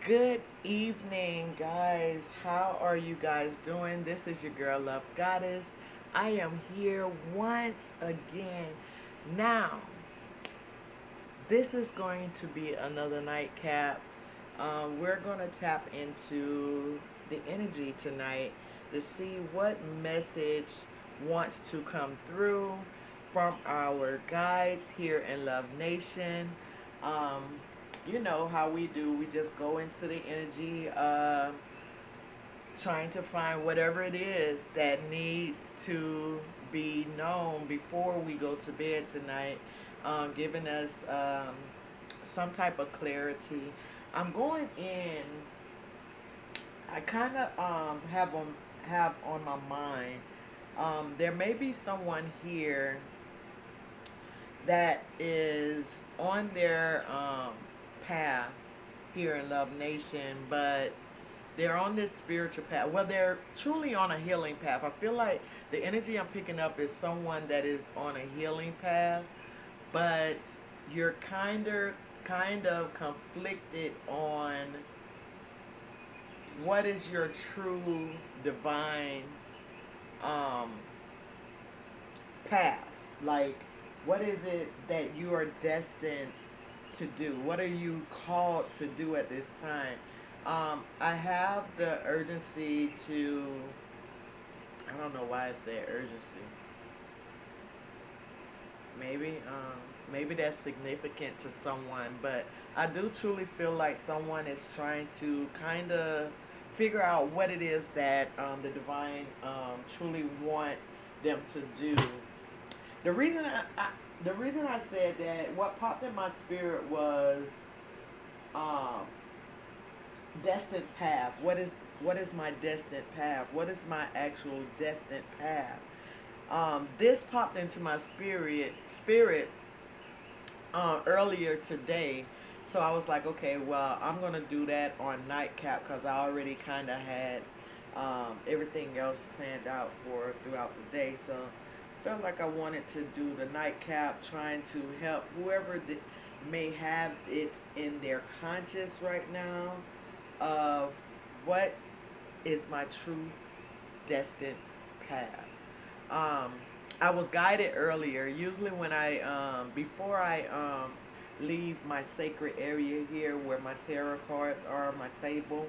Good evening, guys. How are you guys doing? This is your girl, Love Goddess. I am here once again. Now, this is going to be another nightcap. We're going to tap into the energy tonight to see what message wants to come through from our guides here in Love Nation. Um, you know how we do. We just go into the energy, trying to find whatever it is that needs to be known before we go to bed tonight, giving us some type of clarity. I'm going in. I kind of have on my mind. There may be someone here that is on their path here in Love Nation, but they're on this spiritual path. Well, they're truly on a healing path. I feel like the energy I'm picking up is someone that is on a healing path, but you're kind of conflicted on what is your true divine um, path. Like, what is it that you are destined to do? What are you called to do at this time? I have the urgency to, I don't know why I said urgency. Maybe that's significant to someone, but I do truly feel like someone is trying to kind of figure out what it is that the divine truly want them to do. The reason the reason I said that, what popped in my spirit was um, destined path. What is my destined path? What is my actual destined path? This popped into my spirit earlier today. So I was like, okay, well, I'm gonna do that on Nightcap because I already kind of had everything else planned out for throughout the day. So felt like I wanted to do the Nightcap, trying to help whoever may have it in their conscious right now of what is my true destined path. Um, I was guided earlier. Usually, when before I leave my sacred area here where my tarot cards are on my table,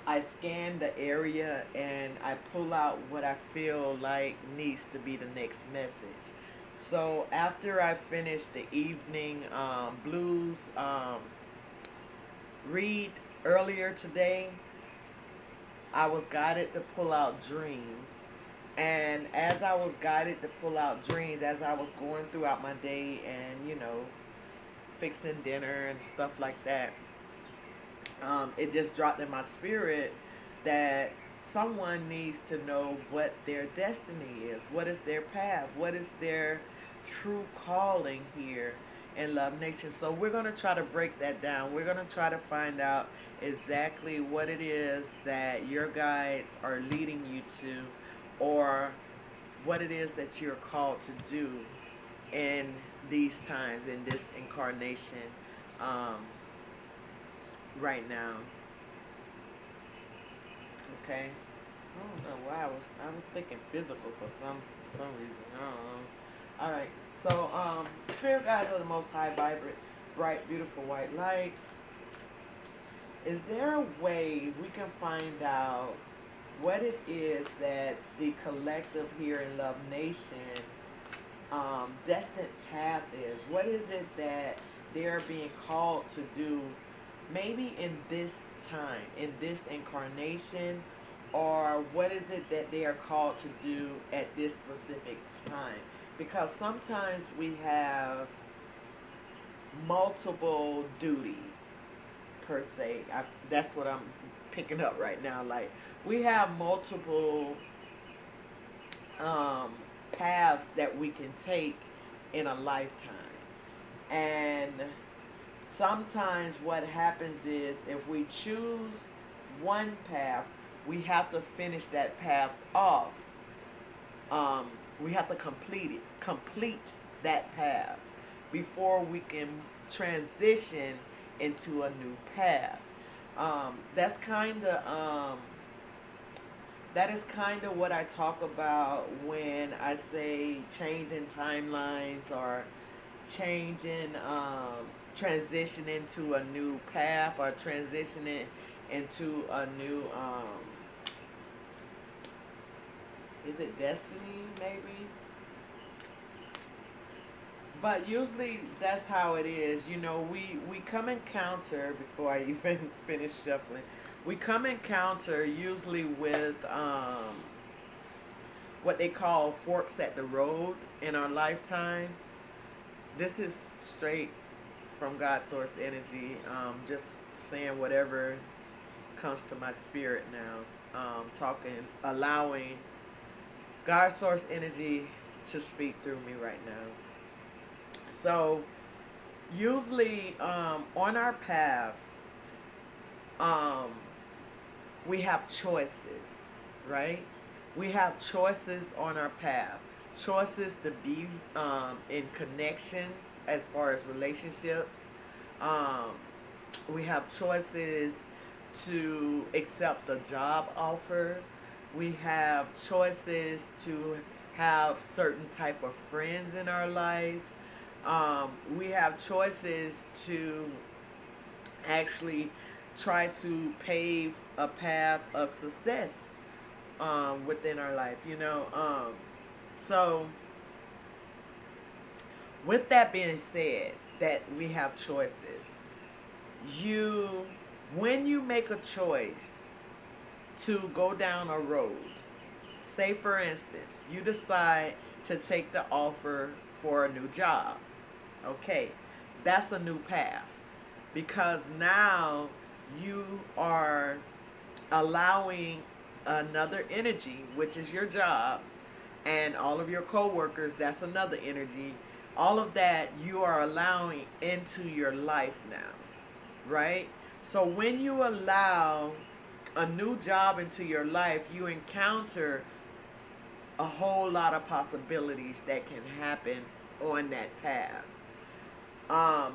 I scan the area and I pull out what I feel like needs to be the next message. So after I finish the evening blues read earlier today, I was guided to pull out dreams. And as I was guided to pull out dreams, as I was going throughout my day and, fixing dinner and stuff like that, it just dropped in my spirit that someone needs to know what their destiny is. What is their path? What is their true calling here in Love Nation? So we're going to try to break that down. We're going to try to find out exactly what it is that your guides are leading you to, or what it is that you're called to do in these times, in this incarnation, um, right now. Okay. I don't know why I was thinking physical for some reason. I don't know. All right. So spirit guides of the Most High, vibrant, bright, beautiful white light. Is there a way we can find out what it is that the collective here in Love Nation destined path is? What is it that they're being called to do, maybe in this time, in this incarnation, or what is it that they are called to do at this specific time? Because sometimes we have multiple duties, per se. That's what I'm picking up right now. Like, we have multiple um, paths that we can take in a lifetime. And sometimes what happens is, if we choose one path, we have to finish that path off. We have to complete that path before we can transition into a new path. That's kind of that is kind of what I talk about when I say changing timelines or changing, transitioning to a new path or transitioning into a new, is it destiny maybe? But usually that's how it is. You know, we come encounter before I even finish shuffling. We come encounter usually with what they call forks at the road in our lifetime. This is straight from God Source Energy. Just saying whatever comes to my spirit now. Talking, allowing God Source Energy to speak through me right now. So, usually on our paths, um, we have choices, right? We have choices on our path. Choices to be in connections as far as relationships. Um, we have choices to accept a job offer. We have choices to have certain type of friends in our life. We have choices to actually try to pave a path of success within our life, you know. So, with that being said, that we have choices, you, when you make a choice to go down a road, say for instance, you decide to take the offer for a new job, okay, that's a new path because now you are allowing another energy, which is your job, and all of your coworkers, that's another energy. All of that you are allowing into your life now, right? So when you allow a new job into your life, you encounter a whole lot of possibilities that can happen on that path. Um,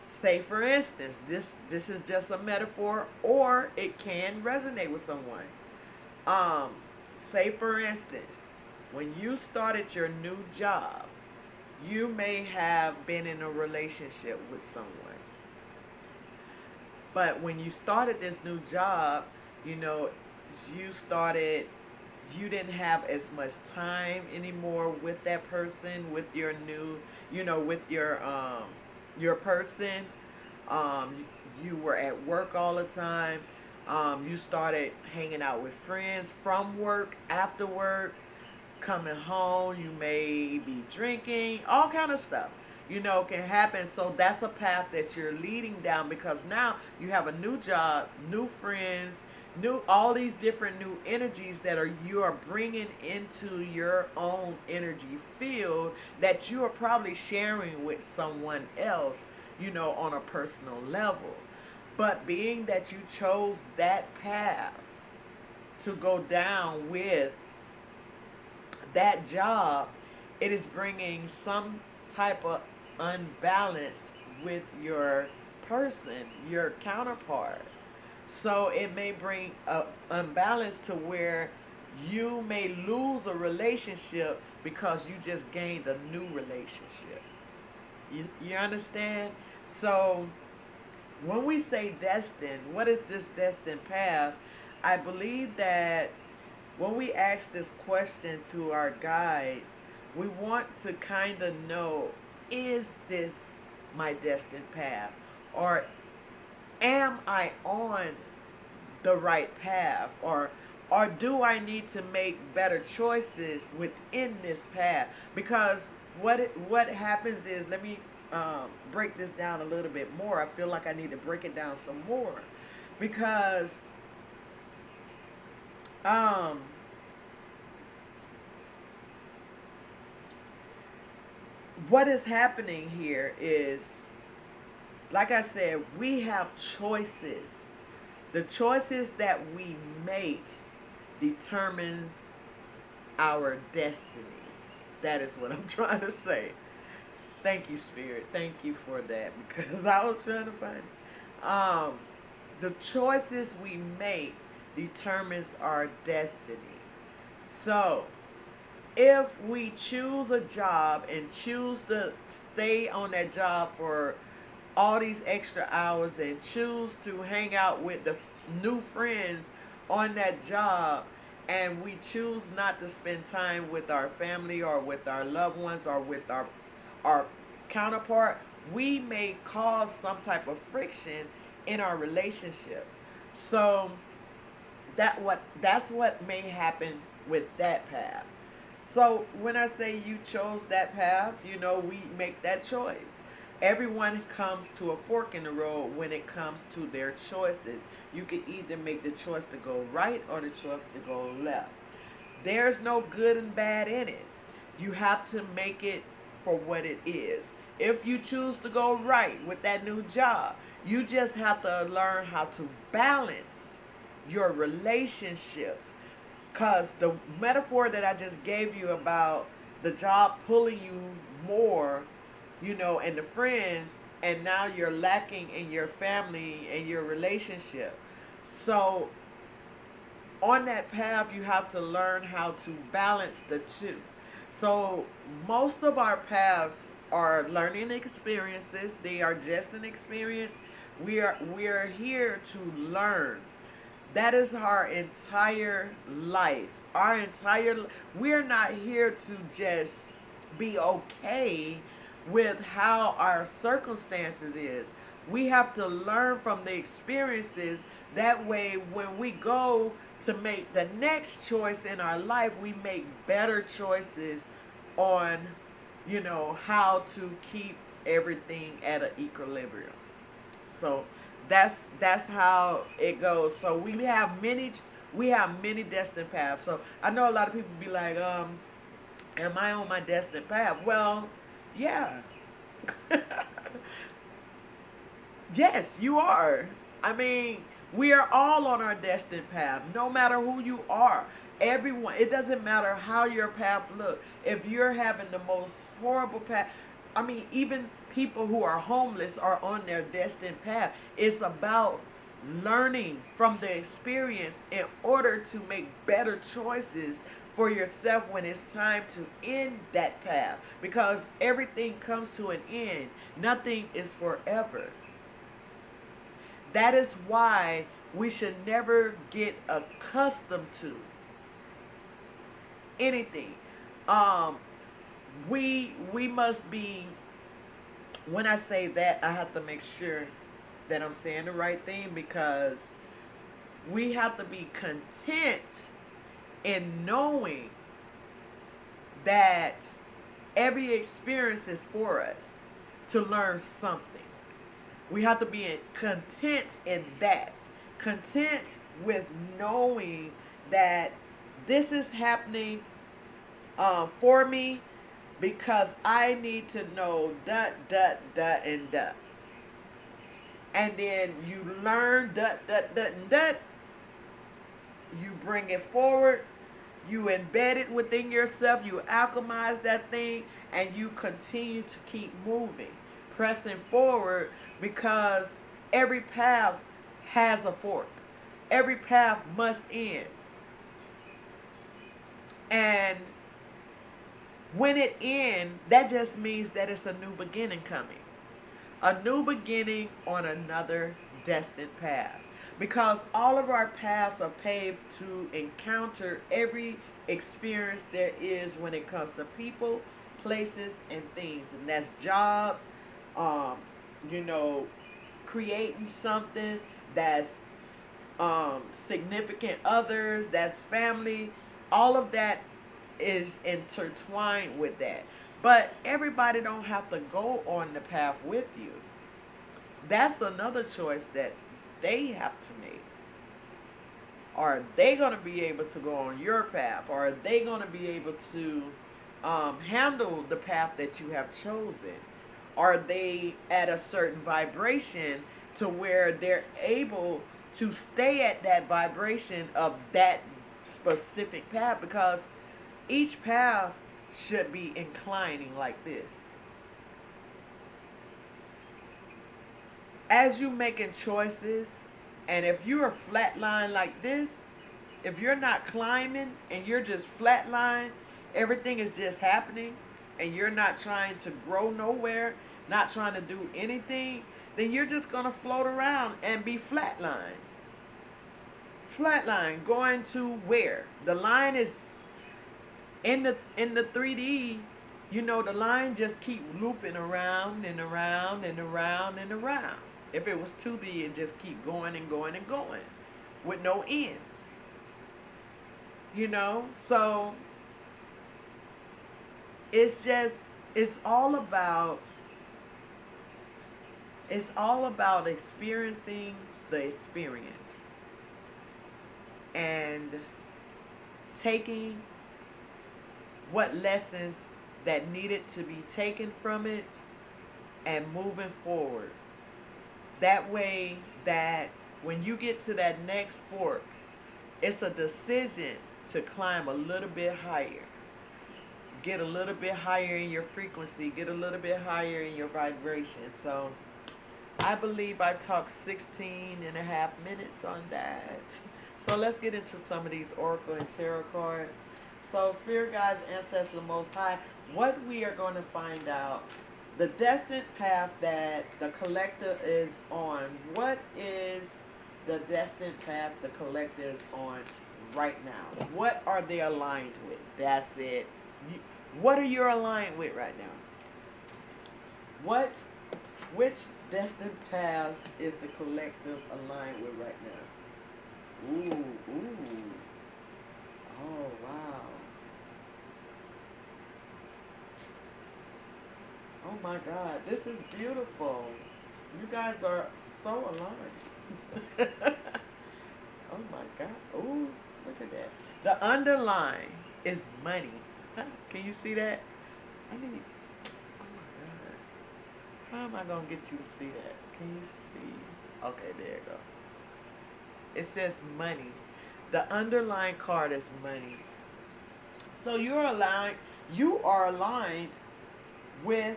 Say for instance, this is just a metaphor, or it can resonate with someone. Um, Say for instance, when you started your new job, you may have been in a relationship with someone. But when you started this new job, you know, you started, you didn't have as much time anymore with that person, with your new, you know, with your person. You were at work all the time. You started hanging out with friends from work, after work, coming home. You may be drinking, all kind of stuff. You know, can happen. So that's a path that you're leading down because now you have a new job, new friends, new all these different new energies that are you are bringing into your own energy field that you are probably sharing with someone else, you know, on a personal level. But being that you chose that path to go down with that job, it is bringing some type of unbalance with your person, your counterpart. So it may bring a unbalance to where you may lose a relationship because you just gained a new relationship. You understand? So when we say destined, what is this destined path? I believe that when we ask this question to our guides, we want to kind of know, is this my destined path? Or am I on the right path? Or do I need to make better choices within this path? Because what happens is, let me break this down a little bit more. I feel like I need to break it down some more because um, what is happening here is, like I said, we have choices. The choices that we make determines our destiny. That is what I'm trying to say. Thank you, Spirit. Thank you for that because I was trying to find it. Um, the choices we make determines our destiny. So, if we choose a job and choose to stay on that job for all these extra hours and choose to hang out with the new friends on that job, and we choose not to spend time with our family or with our loved ones or with our counterpart, we may cause some type of friction in our relationship. So that's what may happen with that path. So when I say you chose that path, we make that choice. Everyone comes to a fork in the road when it comes to their choices. You can either make the choice to go right or the choice to go left. There's no good and bad in it. You have to make it for what it is. If you choose to go right with that new job, you just have to learn how to balance your relationships. Because the metaphor that I just gave you about the job pulling you more, and the friends, and now you're lacking in your family and your relationship. So on that path, you have to learn how to balance the two. So most of our paths are learning experiences. They are just an experience. We are here to learn. That is our entire life. We're not here to just be okay with how our circumstances is. We have to learn from the experiences. That way, when we go to make the next choice in our life, we make better choices on, how to keep everything at an equilibrium. So that's how it goes. So we have many destined paths. So I know a lot of people be like, am I on my destined path? Well, yeah. Yes, you are. I mean, we are all on our destined path, no matter who you are. Everyone, it doesn't matter how your path look. If you're having the most horrible path, I mean, even people who are homeless are on their destined path. It's about learning from the experience in order to make better choices for yourself when it's time to end that path, because everything comes to an end. Nothing is forever. That is why we should never get accustomed to anything. Um, we must be. When I say that, I have to make sure that I'm saying the right thing, because we have to be content in knowing that every experience is for us to learn something. We have to be content in that. Content with knowing that this is happening for me because I need to know dot, dot, dot, and dot. And then you learn dot, dot, dot, and dot. You bring it forward. You embed it within yourself. You alchemize that thing. And you continue to keep moving. Pressing forward, because every path has a fork. Every path must end. And when it ends, that just means that it's a new beginning coming. A new beginning on another destined path. Because all of our paths are paved to encounter every experience there is when it comes to people, places, and things. And that's jobs, um, you know, creating something, that's significant others, that's family. All of that is intertwined with that. But everybody don't have to go on the path with you. That's another choice that they have to make. Are they going to be able to go on your path? Or are they going to be able to handle the path that you have chosen? Are they at a certain vibration to where they're able to stay at that vibration of that specific path? Because each path should be inclining like this. as you making choices, and if you're flatline like this, if you're not climbing and you're just flatline, everything is just happening, and you're not trying to grow nowhere, not trying to do anything, then you're just gonna float around and be flatlined. Flatline going to where? The line is in the 3D, you know, the line just keep looping around and around and around and around. If it was 2D, it just keep going and going and going with no ends. You know? So it's just it's all about experiencing the experience and taking what lessons that needed to be taken from it and moving forward. That way that when you get to that next fork, it's a decision to climb a little bit higher. Get a little bit higher in your frequency, get a little bit higher in your vibration. So I believe I talked 16 and a half minutes on that. So let's get into some of these Oracle and Tarot cards. So Spirit Guides, Ancestors, Most High, what we are going to find out, the destined path that the collector is on. What is the destined path the collector is on right now? What are they aligned with? That's it. What are you aligned with right now? Which destined path is the collective aligned with right now? Ooh. Oh, wow. Oh my God, this is beautiful. You guys are so aligned. Oh my God. Ooh, look at that. The underline is money. Can you see that? I need. Oh my God. How am I gonna get you to see that? Can you see? Okay, there you go. It says money. The underlying card is money. So you are aligned with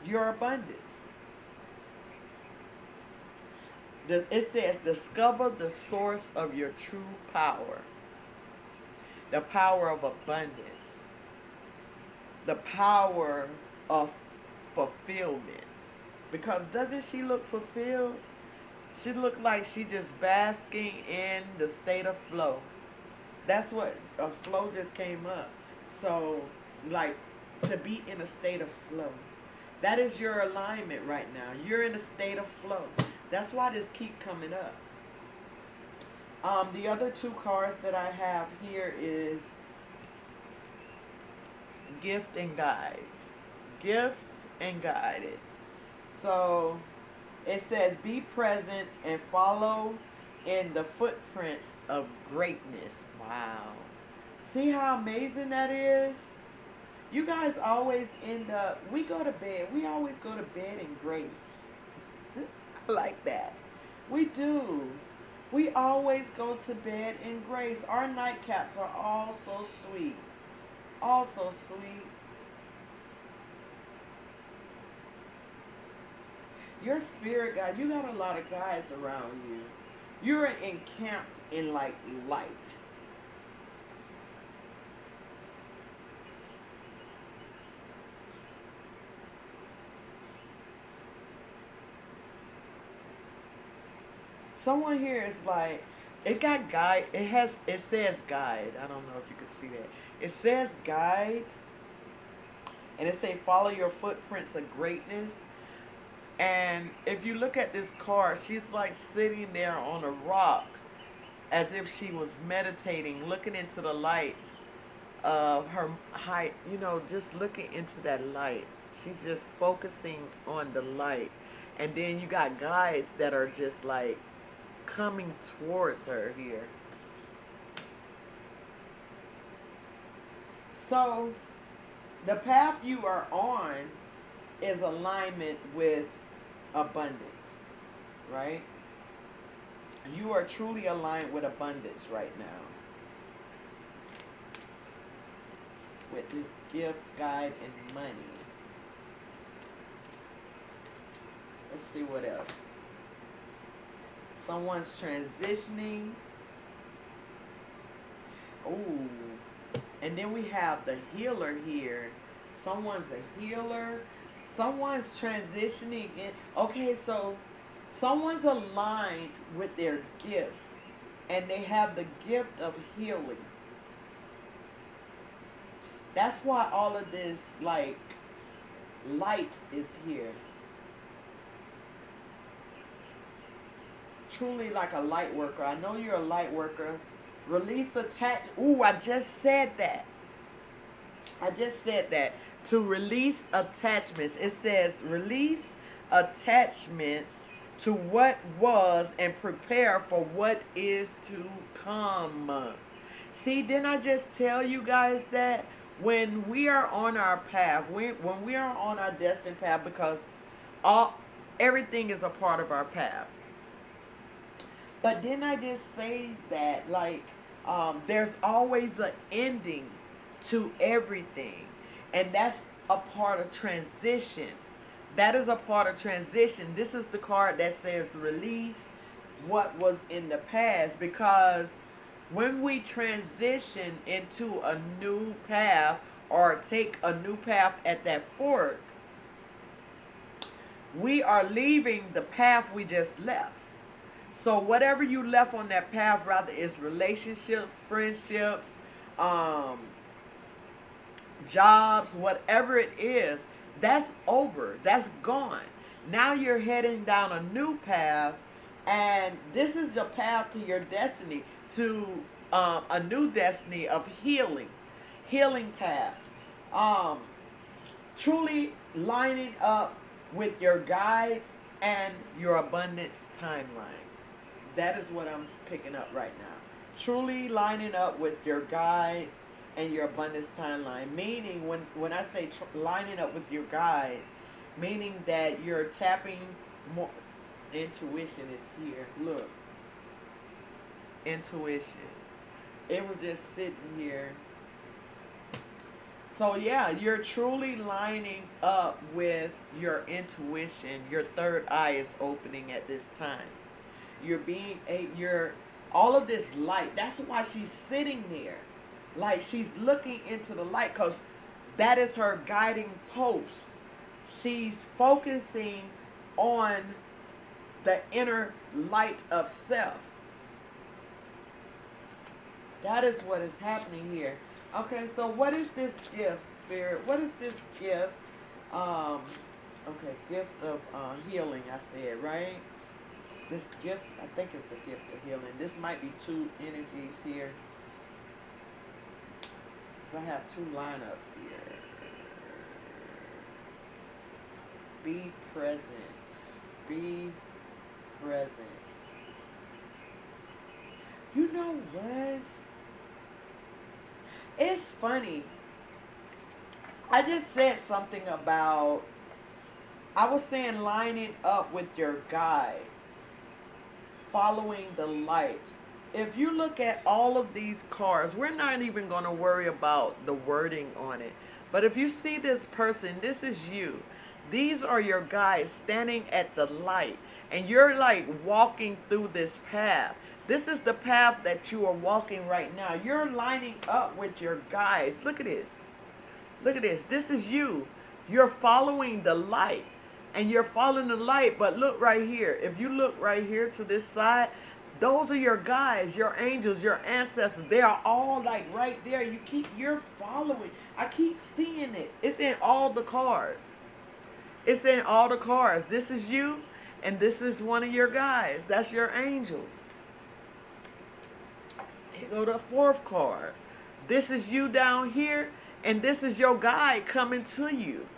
your abundance. It says discover the source of your true power. The power of abundance. The power of fulfillment. Because doesn't she look fulfilled? She look like she just basking in the state of flow. That's what a flow just came up. So, like, to be in a state of flow. That is your alignment right now. You're in a state of flow. That's why this keep coming up. The other two cards that I have here is gift and guides. Gift and guided. So it says be present and follow in the footprints of greatness. Wow. See how amazing that is? You guys always end up, we always go to bed in grace. I like that. We do. We always go to bed in grace. Our nightcaps are all so sweet. All so sweet. Your spirit guide, you got a lot of guys around you. You're encamped in like light. Someone here is like, it got guide. It says guide. I don't know if you can see that. It says guide, and it say follow your footprints of greatness. And if you look at this card, she's like sitting there on a rock, as if she was meditating, looking into the light of her height. You know, just looking into that light. She's just focusing on the light, and then you got guys that are just like coming towards her here. So the path you are on is alignment with abundance, right? You are truly aligned with abundance right now. With this gift, guide, and money. Let's see what else. Someone's transitioning. Ooh. And then we have the healer here. Someone's a healer. Someone's transitioning in. Okay, so someone's aligned with their gifts. And they have the gift of healing. That's why all of this, like, light is here. Truly like a light worker. I know you're a light worker. Release attach. Ooh, I just said that. I just said that. To release attachments. It says release attachments to what was and prepare for what is to come. See, didn't I just tell you guys that when we are on our path, when we are on our destined path, because everything is a part of our path. But didn't I just say that, like, there's always an ending to everything. And that's a part of transition. That is a part of transition. This is the card that says release what was in the past. Because when we transition into a new path or take a new path at that fork, we are leaving the path we just left. So whatever you left on that path, rather it's relationships, friendships, jobs, whatever it is, that's over. That's gone. Now you're heading down a new path, and this is the path to your destiny, to a new destiny of healing path. Truly lining up with your guides and your abundance timeline. That is what I'm picking up right now. Truly lining up with your guides and your abundance timeline. Meaning, when I say lining up with your guides, meaning that you're tapping more. Intuition is here. Look. Intuition. It was just sitting here. So yeah, you're truly lining up with your intuition. Your third eye is opening at this time. You're all of this light. That's why she's sitting there. Like she's looking into the light, because that is her guiding post. She's focusing on the inner light of self. That is what is happening here. Okay, so what is this gift, Spirit? What is this gift? Okay, gift of healing, I said, right? This gift, I think it's a gift of healing. This might be two energies here. I have two lineups here. Be present. Be present. You know what? It's funny. I just said something about, I was saying lining up with your guides. Following the light. If you look at all of these cards, we're not even going to worry about the wording on it. But if you see this person, this is you. These are your guides standing at the light. And you're like walking through this path. This is the path that you are walking right now. You're lining up with your guides. Look at this. Look at this. This is you. You're following the light. And you're following the light, but look right here. If you look right here to this side, those are your guides, your angels, your ancestors. They are all like right there. You're following. I keep seeing it. It's in all the cards. It's in all the cards. This is you, and this is one of your guides. That's your angels. Here go the fourth card. This is you down here, and this is your guide coming to you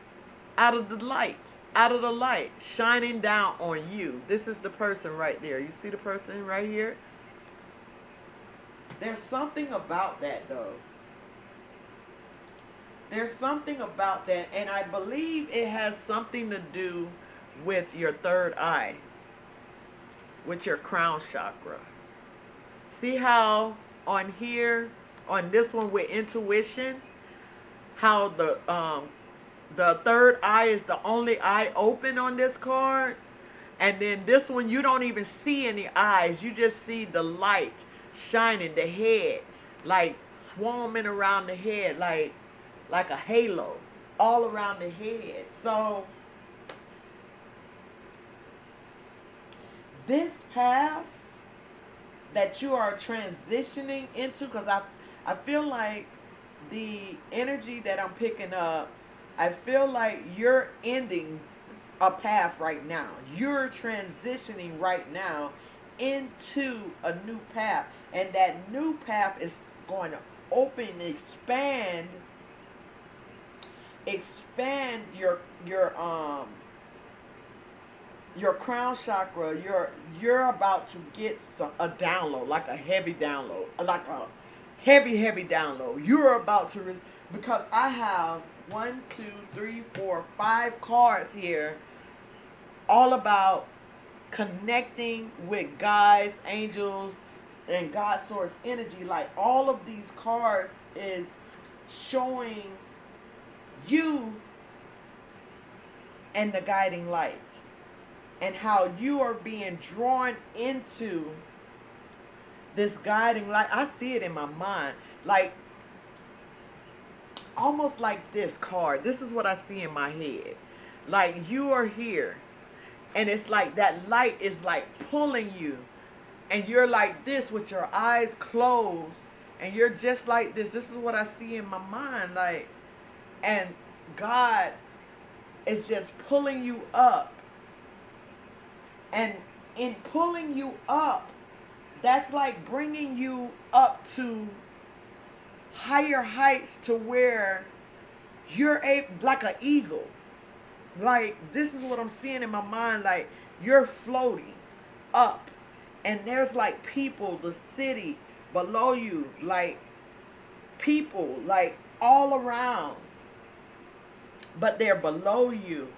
out of the light. Out of the light, shining down on you. This is the person right there. You see the person right here? There's something about that, though. There's something about that, and I believe it has something to do with your third eye, with your crown chakra. See how on here, on this one with intuition, how the third eye is the only eye open on this card? And then this one, you don't even see any eyes. You just see the light shining, the head, like swarming around the head, like a halo all around the head. So this path that you are transitioning into, because I feel like the energy that I'm picking up, I feel like you're ending a path right now. You're transitioning right now into a new path. And that new path is going to open, expand your crown chakra. You're about to get a download, like a heavy download, like a heavy download. You're about to because I have 1, 2, 3, 4, 5 cards here, all about connecting with guides, angels, and God source energy. Like all of these cards is showing you and the guiding light, and how you are being drawn into this guiding light. I see it in my mind, like almost like this card. This is what I see in my head. Like you are here, and it's like that light is like pulling you, and you're like this with your eyes closed, and you're just like this. This is what I see in my mind, like, and God is just pulling you up. And in pulling you up, that's like bringing you up to higher heights, to where you're like an eagle. Like this is what I'm seeing in my mind. Like you're floating up, and there's like people, the city below you, like people like all around, but they're below you.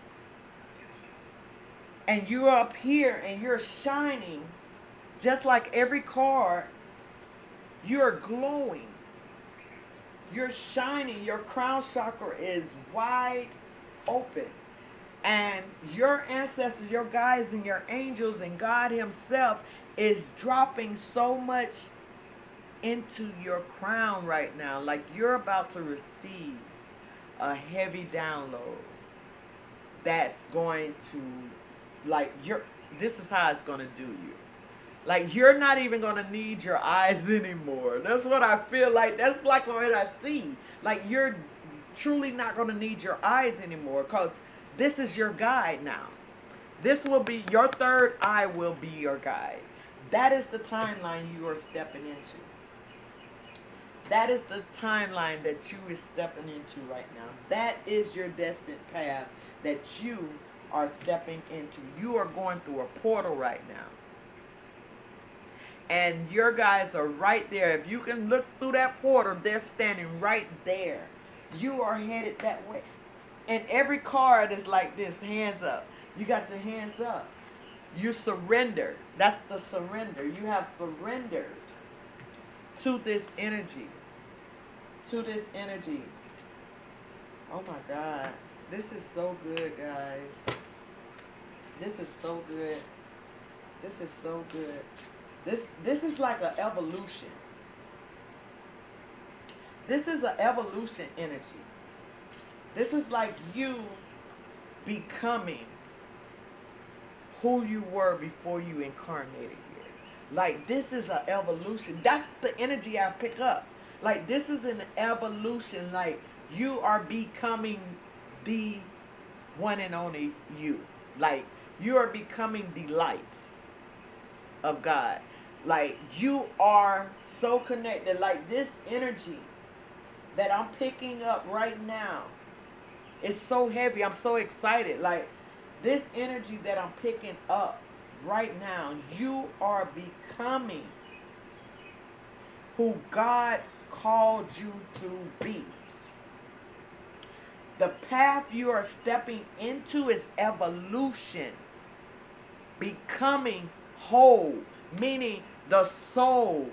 And you're up here and you're shining just like every card. You're glowing. You're shining. Your crown chakra is wide open. And your ancestors, your guides, and your angels, and God Himself is dropping so much into your crown right now. Like you're about to receive a heavy download that's going to, like, this is how it's going to do you. Like you're not even going to need your eyes anymore. That's what I feel like. That's like what I see. Like you're truly not going to need your eyes anymore, because this is your guide now. This will be your third eye, will be your guide. That is the timeline you are stepping into. That is the timeline that you are stepping into right now. That is your destined path that you are stepping into. You are going through a portal right now. And your guys are right there. If you can look through that portal, they're standing right there. You are headed that way. And every card is like this, hands up. You got your hands up. You surrender. That's the surrender. You have surrendered to this energy. To this energy. Oh my God. This is so good, guys. This is so good. This is so good. This is like an evolution. This is an evolution energy. This is like you becoming who you were before you incarnated here. Like this is an evolution. That's the energy I pick up. Like this is an evolution. Like you are becoming the one and only you. Like you are becoming the light of God. Like you are so connected. Like this energy that I'm picking up right now is so heavy. I'm so excited. Like this energy that I'm picking up right now, you are becoming who God called you to be. The path you are stepping into is evolution. Becoming whole, meaning the soul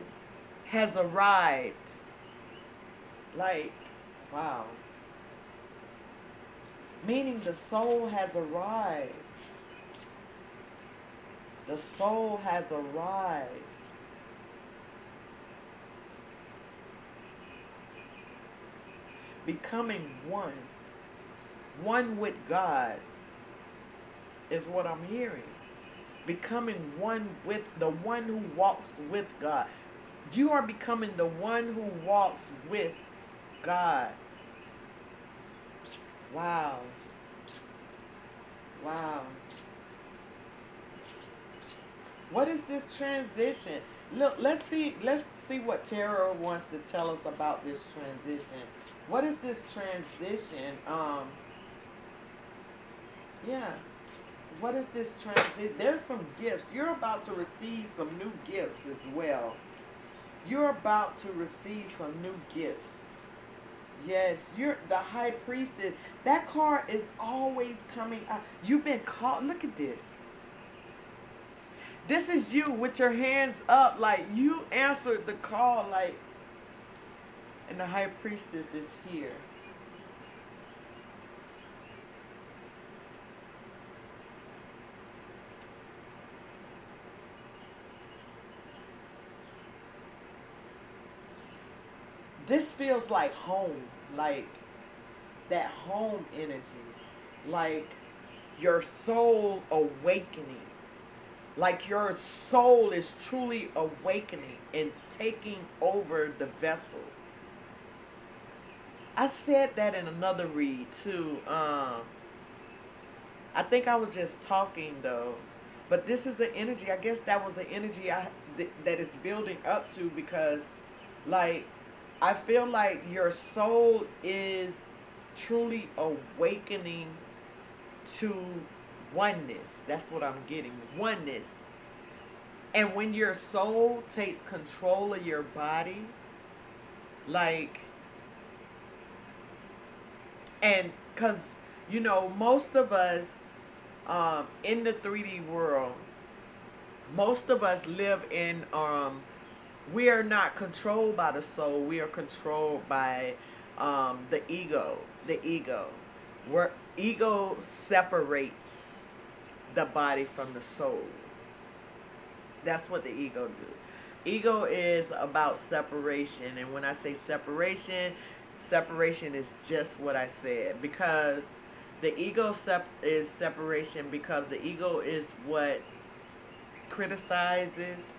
has arrived. Like, wow. Meaning the soul has arrived. The soul has arrived. Becoming one. One with God is what I'm hearing. Becoming one with the one who walks with God. You are becoming the one who walks with God. Wow. Wow. What is this transition? Look, let's see what Tara wants to tell us about this transition. What is this transition? Yeah. What is this transition? There's some gifts. You're about to receive some new gifts as well. You're about to receive some new gifts. Yes, you're the high priestess. That card is always coming out. You've been called. Look at this. This is you with your hands up, like you answered the call, like, and the high priestess is here. This feels like home, like that home energy, like your soul awakening, like your soul is truly awakening and taking over the vessel. I said that in another read too. I think I was just talking though, but this is the energy. I guess that was the energy that is building up to, because, like, I feel like your soul is truly awakening to oneness. That's what I'm getting. Oneness. And when your soul takes control of your body, like, and because, most of us in the 3D world, most of us live in, we are not controlled by the soul. We are controlled by the ego. The ego. Where ego separates the body from the soul. That's what the ego do. Ego is about separation. And when I say separation, separation is just what I said. Because the ego is separation, because the ego is what criticizes.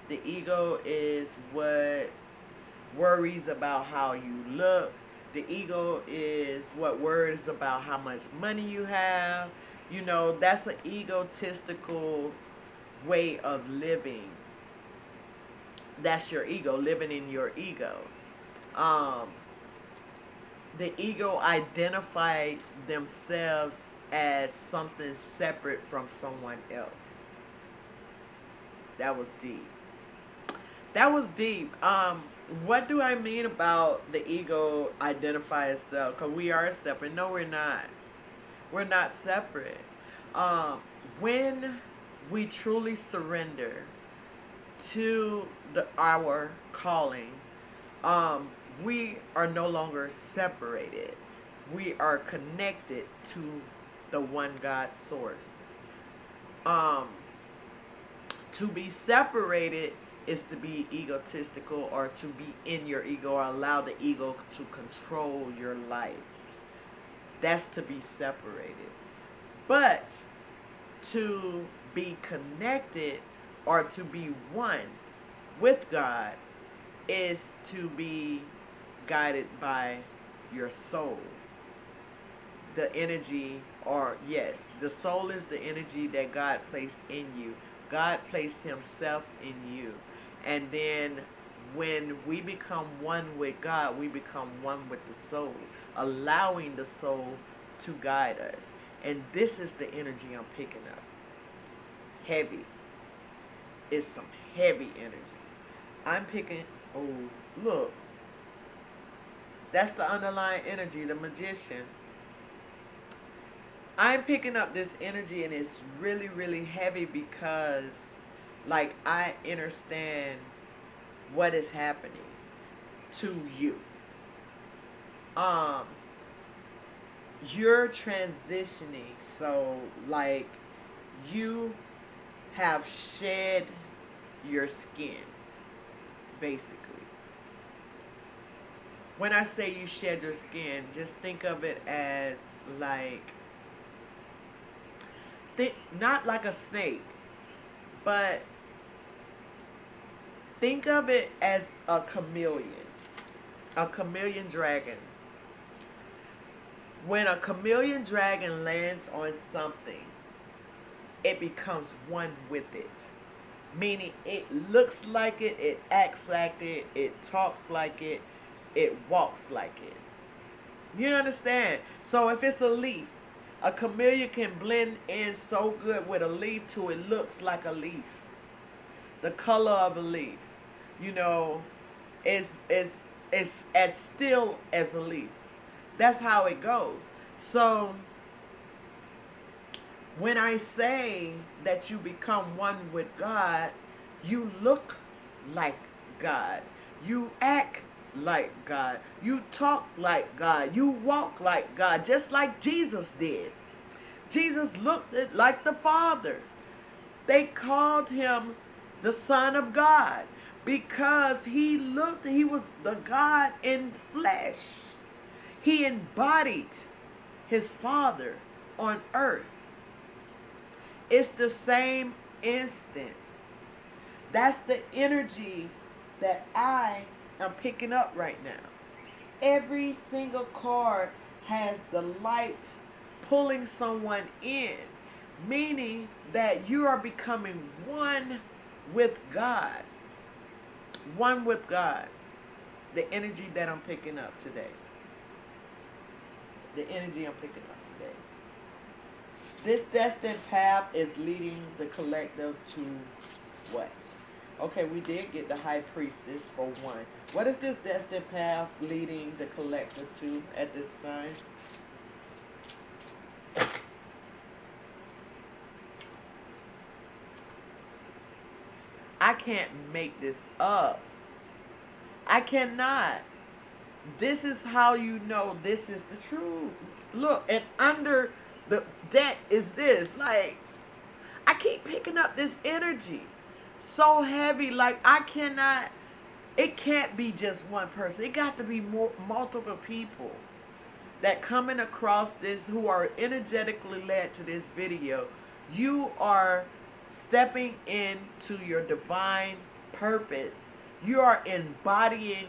The ego is what worries about how you look. The ego is what worries about how much money you have. That's an egotistical way of living. That's your ego, living in your ego. Um, the ego identified themselves as something separate from someone else. That was deep. That was deep. What do I mean about the ego identify itself? Because we are separate. No, we're not. We're not separate. When we truly surrender to our calling, we are no longer separated. We are connected to the one God source. Um, to be separated is to be egotistical, or to be in your ego, or allow the ego to control your life. That's to be separated. But to be connected, or to be one with God, is to be guided by your soul. The energy, or yes, the soul is the energy that God placed in you. God placed himself in you. And then when we become one with God, we become one with the soul, allowing the soul to guide us. And this is the energy I'm picking up. Heavy. It's some heavy energy. I'm picking, oh, look. That's the underlying energy, the magician. I'm picking up this energy, and it's really, really heavy, because, like, I understand what is happening to you. Um, you're transitioning, so, like, you have shed your skin, basically. When I say you shed your skin, just think of it as like, not like a snake, but think of it as a chameleon dragon. When a chameleon dragon lands on something, it becomes one with it. Meaning it looks like it, it acts like it talks like it walks like it. You understand? So if it's a leaf, a chameleon can blend in so good with a leaf till it looks like a leaf. The color of a leaf, you know, is as still as a leaf. That's how it goes. So when I say that you become one with God, you look like God. You act like God. You talk like God. You walk like God, just like Jesus did. Jesus looked like the Father. They called him the Son of God because he was the God in flesh. He embodied his Father on earth. It's the same instance. That's the energy that I am picking up right now. Every single card has the light pulling someone in, meaning that you are becoming one with God. One with God. The energy that I'm picking up today. The energy I'm picking up today. This destined path is leading the collective to what? Okay, we did get the high priestess for one. What is this destined path leading the collective to at this time? I can't make this up. I cannot. This is how you know this is the truth. Look, and under the deck is this. Like, I keep picking up this energy. So heavy. Like, I cannot. It can't be just one person. It got to be multiple people that coming across this who are energetically led to this video. You are stepping into your divine purpose. You are embodying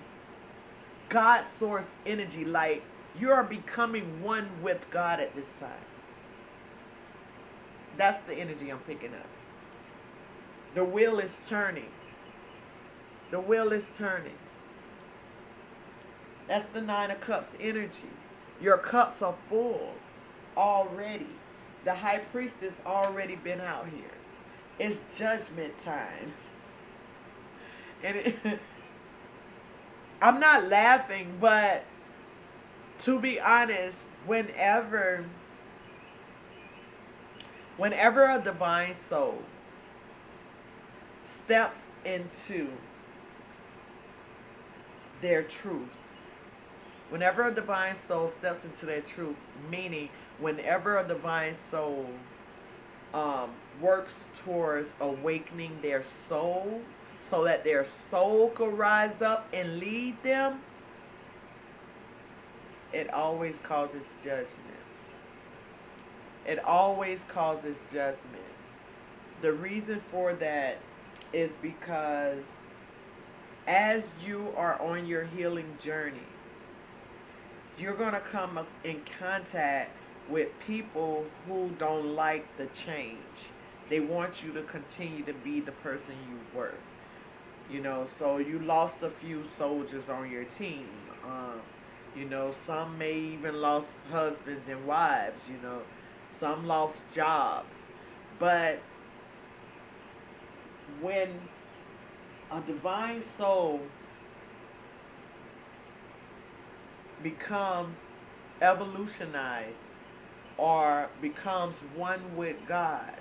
God source energy. Like, you are becoming one with God at this time. That's the energy I'm picking up. The wheel is turning. The wheel is turning. That's the Nine of Cups energy. Your cups are full already. The high priestess already been out here. It's judgment time. And I'm not laughing, but to be honest, whenever a divine soul steps into their truth, whenever a divine soul steps into their truth, meaning whenever a divine soul works towards awakening their soul so that their soul could rise up and lead them, it always causes judgment. It always causes judgment. The reason for that is because as you are on your healing journey, you're going to come in contact with people who don't like the change. They want you to continue to be the person you were. You know, so you lost a few soldiers on your team. You know, some may even lost husbands and wives, you know. Some lost jobs. But when a divine soul becomes evolutionized or becomes one with God,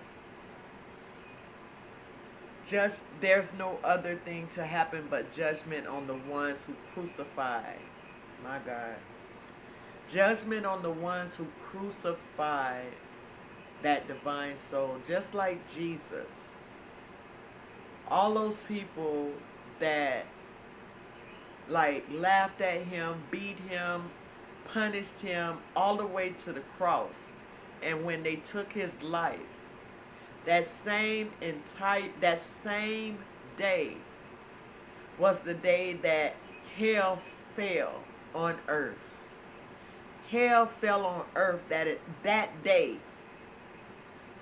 there's no other thing to happen but judgment on the ones who crucified. My God. Judgment on the ones who crucified that divine soul, just like Jesus. all those people that like laughed at him, beat him, punished him all the way to the cross. And when they took his life, that same day was the day that hell fell on earth. Hell fell on earth that day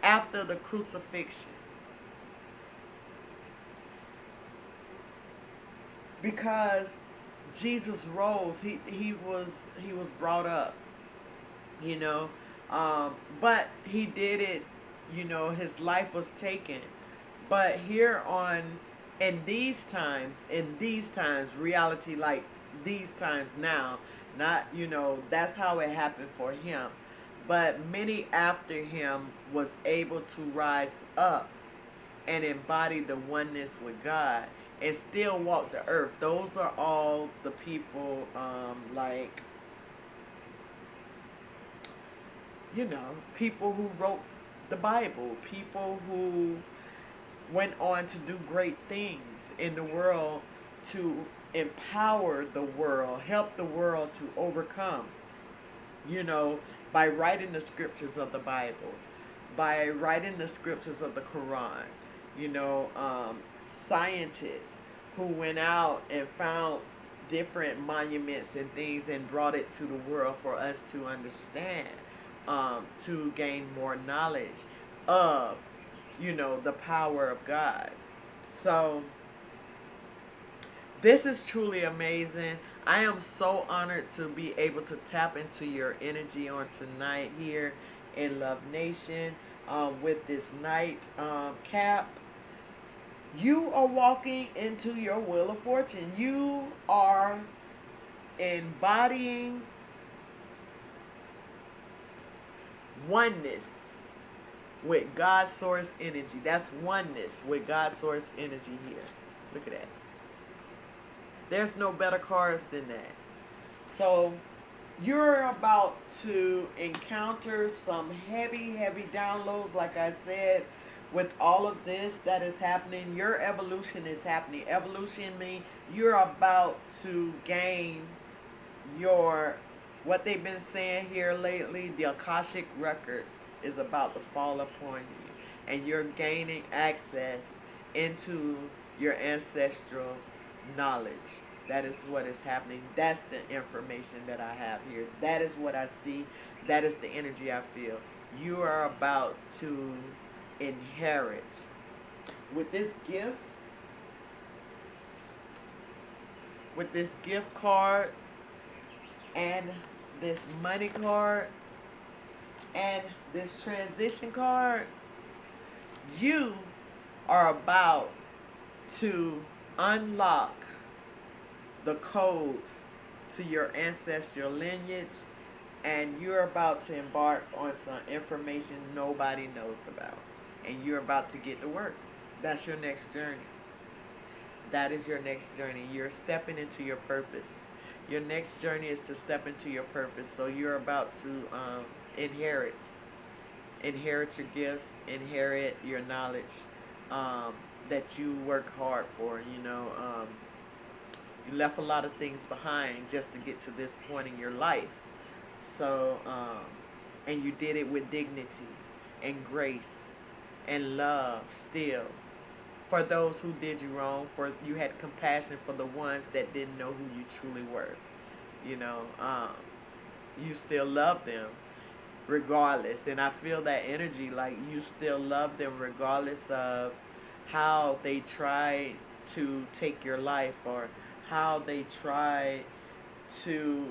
after the crucifixion. Because Jesus rose, he was brought up, you know. But he did it, his life was taken. But here on in these times, reality, like these times now, not, that's how it happened for him. But many after him was able to rise up and embody the oneness with God and still walk the earth. Those are all the people, like, people who wrote the Bible, people who went on to do great things in the world, to empower the world, help the world to overcome, by writing the scriptures of the Bible, by writing the scriptures of the Quran, scientists who went out and found different monuments and things and brought it to the world for us to understand, to gain more knowledge of, the power of God. So this is truly amazing. I am so honored to be able to tap into your energy on tonight here in Love Nation, with this night cap. You are walking into your wheel of fortune. You are embodying oneness with God source energy. That's oneness with God source energy here. Look at that. There's no better cards than that. So you're about to encounter some heavy, heavy downloads, like I said, with all of this that is happening. Your evolution is happening. Evolution means you're about to gain your, what they've been saying here lately, the Akashic records is about to fall upon you. And you're gaining access into your ancestral knowledge. That is what is happening. That's the information that I have here. That is what I see. That is the energy I feel. You are about to inherit with this gift card, and this money card, and this transition card. You are about to unlock the codes to your ancestral lineage, and you're about to embark on some information nobody knows about, and you're about to get to work. That's your next journey. That is your next journey. You're stepping into your purpose. Your next journey is to step into your purpose. So you're about to inherit your gifts, inherit your knowledge, that you work hard for. You left a lot of things behind just to get to this point in your life. So, and you did it with dignity and grace and love still. For those who did you wrong, for you had compassion for the ones that didn't know who you truly were. You still love them regardless. And I feel that energy, like you still love them regardless of how they try to take your life, or how they try to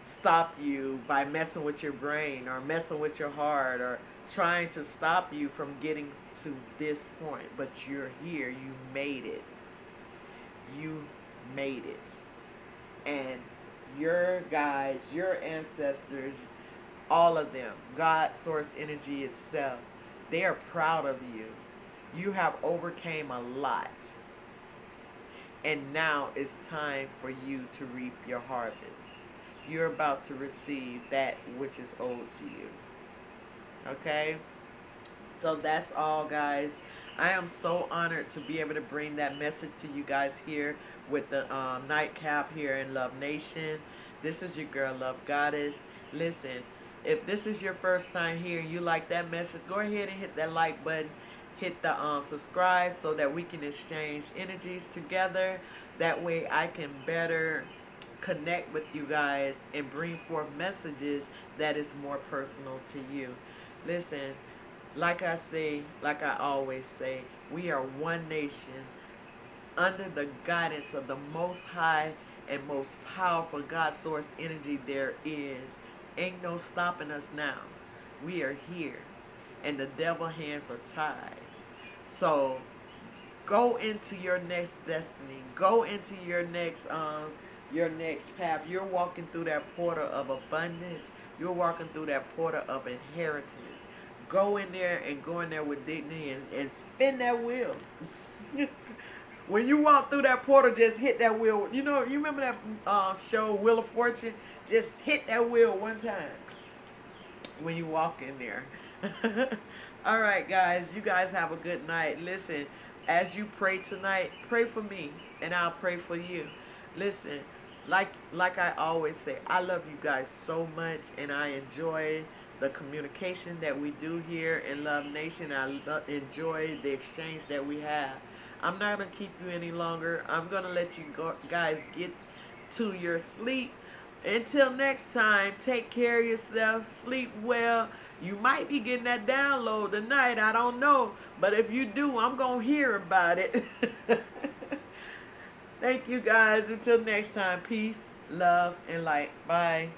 stop you by messing with your brain or messing with your heart, or trying to stop you from getting to this point. But you're here. You made it. You made it. And your guides, your ancestors, all of them, God source energy itself, they are proud of you. You have overcame a lot. And now it's time for you to reap your harvest. You're about to receive that which is owed to you. Okay? So that's all, guys. I am so honored to be able to bring that message to you guys here with the Nightcap here in Love Nation. This is your girl, Love Goddess. Listen, if this is your first time here and you like that message, go ahead and hit that like button. Hit the subscribe so that we can exchange energies together. That way I can better connect with you guys and bring forth messages that is more personal to you. Listen, like I say, like I always say, we are one nation under the guidance of the most high and most powerful God source energy there is. Ain't no stopping us now. We are here and the devil hands are tied. So go into your next destiny. Go into your next path. You're walking through that portal of abundance. You're walking through that portal of inheritance. Go in there and go in there with dignity and spin that wheel. When you walk through that portal, just hit that wheel. You know, you remember that show Wheel of Fortune? Just hit that wheel one time when you walk in there. All right, guys. You guys have a good night. Listen, as you pray tonight, pray for me, and I'll pray for you. Listen, like I always say, I love you guys so much, and I enjoy the communication that we do here in Love Nation. I enjoy the exchange that we have. I'm not gonna keep you any longer. I'm gonna let you guys get to your sleep. Until next time, take care of yourself, sleep well. You might be getting that download tonight, I don't know. But if you do, I'm going to hear about it. Thank you guys. Until next time, peace, love, and light. Bye.